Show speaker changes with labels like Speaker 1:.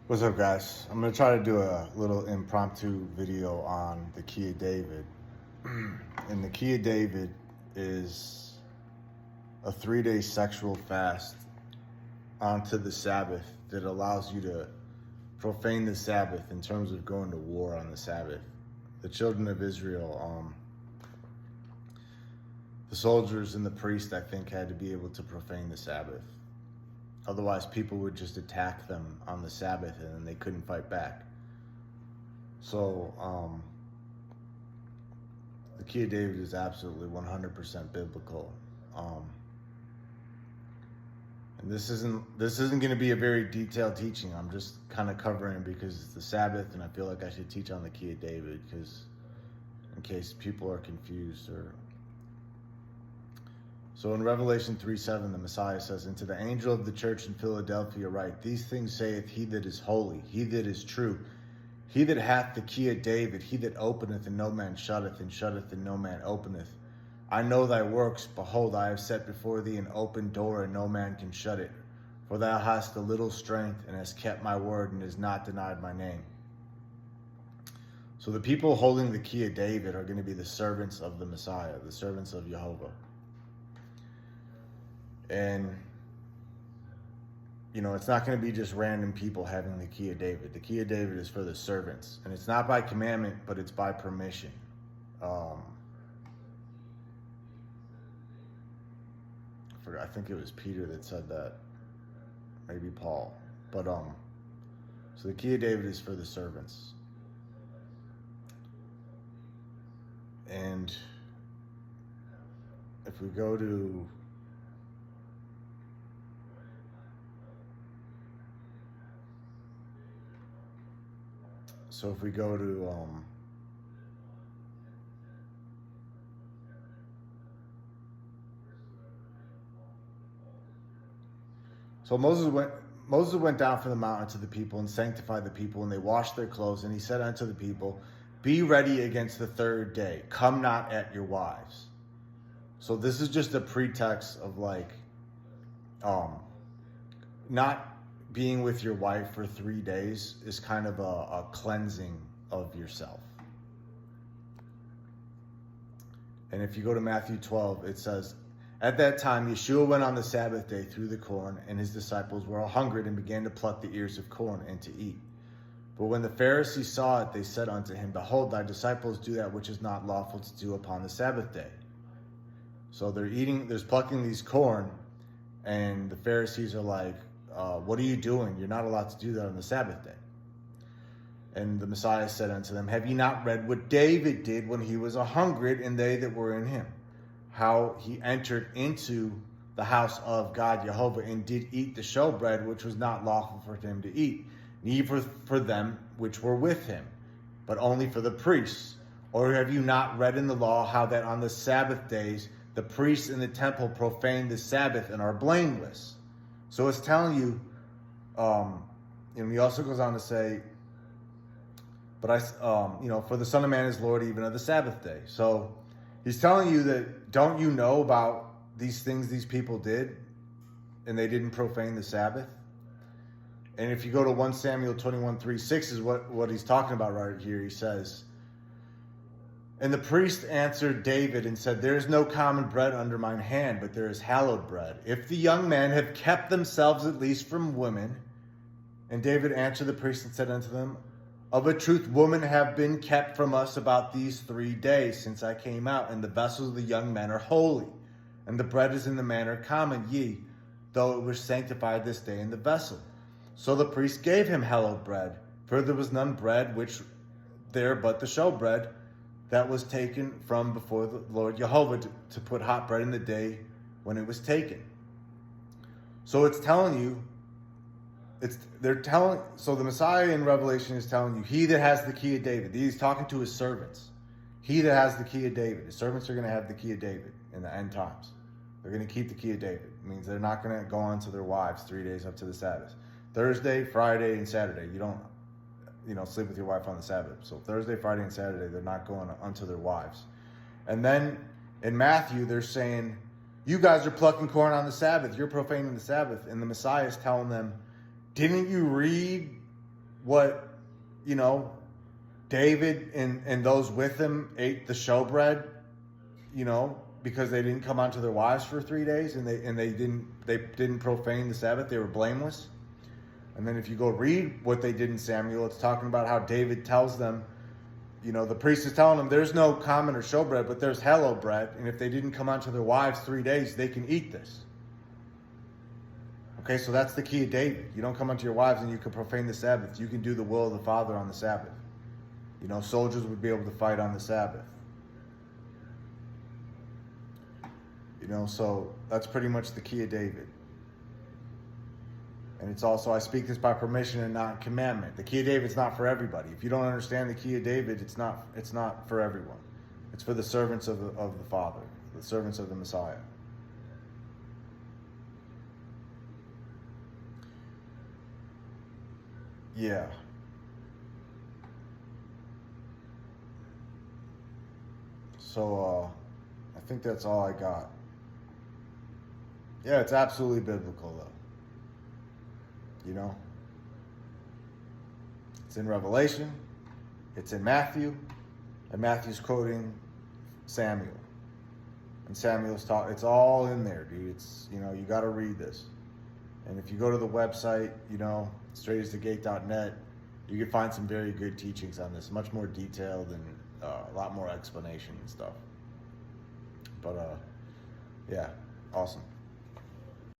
Speaker 1: What's up, guys? I'm going to try to do a little impromptu video on the Key of David. And the Key of David is a 3-day sexual fast onto the Sabbath that allows you to profane the Sabbath in terms of going to war on the Sabbath. The children of Israel, the soldiers and the priest, I think, had to be able to profane the Sabbath. Otherwise, people would just attack them on the Sabbath and then they couldn't fight back. So, the Key of David is absolutely 100% biblical. And this isn't going to be a very detailed teaching. I'm just kind of covering because it's the Sabbath, and I feel like I should teach on the Key of David because in case people are confused or. So in Revelation 3:7, the Messiah says, "And to the angel of the church in Philadelphia write, These things saith he that is holy, he that is true, he that hath the key of David, he that openeth and no man shutteth, and shutteth and no man openeth. I know thy works. Behold, I have set before thee an open door, and no man can shut it. For thou hast a little strength, and hast kept my word, and hast not denied my name." So the people holding the key of David are going to be the servants of the Messiah, the servants of Jehovah. And, it's not going to be just random people having the Key of David. The Key of David is for the servants. And it's not by commandment, but it's by permission. I think it was Peter that said that. Maybe Paul. But, so the Key of David is for the servants. And if we go to... So if we go to so Moses went down from the mountain to the people and sanctified the people, and they washed their clothes, and he said unto the people, Be ready against the third day, come not at your wives. So this is just a pretext of not being with your wife for 3 days is kind of a cleansing of yourself. And if you go to Matthew 12, it says, At that time Yeshua went on the Sabbath day through the corn, and his disciples were all hungered and began to pluck the ears of corn and to eat. But when the Pharisees saw it, they said unto him, Behold, thy disciples do that which is not lawful to do upon the Sabbath day. So they're plucking these corn, and the Pharisees are like, what are you doing? You're not allowed to do that on the Sabbath day. And the Messiah said unto them, Have ye not read what David did when he was 100, and they that were in him? How he entered into the house of God Jehovah, and did eat the showbread, which was not lawful for him to eat, neither for them which were with him, but only for the priests. Or have you not read in the law how that on the Sabbath days the priests in the temple profane the Sabbath and are blameless? So it's telling you, and he also goes on to say, but for the Son of Man is Lord even of the Sabbath day. So he's telling you that, don't you know about these things these people did, and they didn't profane the Sabbath? And if you go to 1 Samuel 21:3-6 is what he's talking about right here. He says, And the priest answered David and said, There is no common bread under mine hand, but there is hallowed bread. If the young men have kept themselves at least from women. And David answered the priest and said unto them, Of a truth, women have been kept from us about these 3 days since I came out, and the vessels of the young men are holy, and the bread is in the manner common, though it was sanctified this day in the vessel. So the priest gave him hallowed bread, for there was none bread which there but the showbread, that was taken from before the Lord Jehovah to put hot bread in the day when it was taken. So it's telling you, so the Messiah in Revelation is telling you, he that has the key of David, he's talking to his servants. He that has the key of David, his servants are going to have the key of David in the end times. They're going to keep the key of David. It means they're not going to go on to their wives 3 days up to the Sabbath. Thursday, Friday, and Saturday, you don't sleep with your wife on the Sabbath. So Thursday, Friday, and Saturday, they're not going unto their wives. And then in Matthew, they're saying, you guys are plucking corn on the Sabbath. You're profaning the Sabbath. And the Messiah is telling them, didn't you read what, you know, David and those with him ate the showbread, you know, because they didn't come onto their wives for 3 days and they didn't profane the Sabbath. They were blameless. And then if you go read what they did in Samuel, it's talking about how David tells them, you know, the priest is telling them there's no common or showbread, but there's hello bread. And if they didn't come onto their wives 3 days, they can eat this. Okay, so that's the key of David. You don't come onto your wives and you can profane the Sabbath. You can do the will of the Father on the Sabbath. You know, soldiers would be able to fight on the Sabbath. You know, so that's pretty much the key of David. And it's also, I speak this by permission and not commandment. The key of David's not for everybody. If you don't understand the key of David, it's not for everyone. It's for the servants of the Father, the servants of the Messiah. Yeah. So I think that's all I got. Yeah, it's absolutely biblical though. You know? It's in Revelation, it's in Matthew, and Matthew's quoting Samuel. And Samuel's taught, it's all in there, dude. It's, you know, you got to read this. And if you go to the website, you know, straightasthegate.net, you can find some very good teachings on this, much more detailed and a lot more explanation and stuff. But yeah, awesome.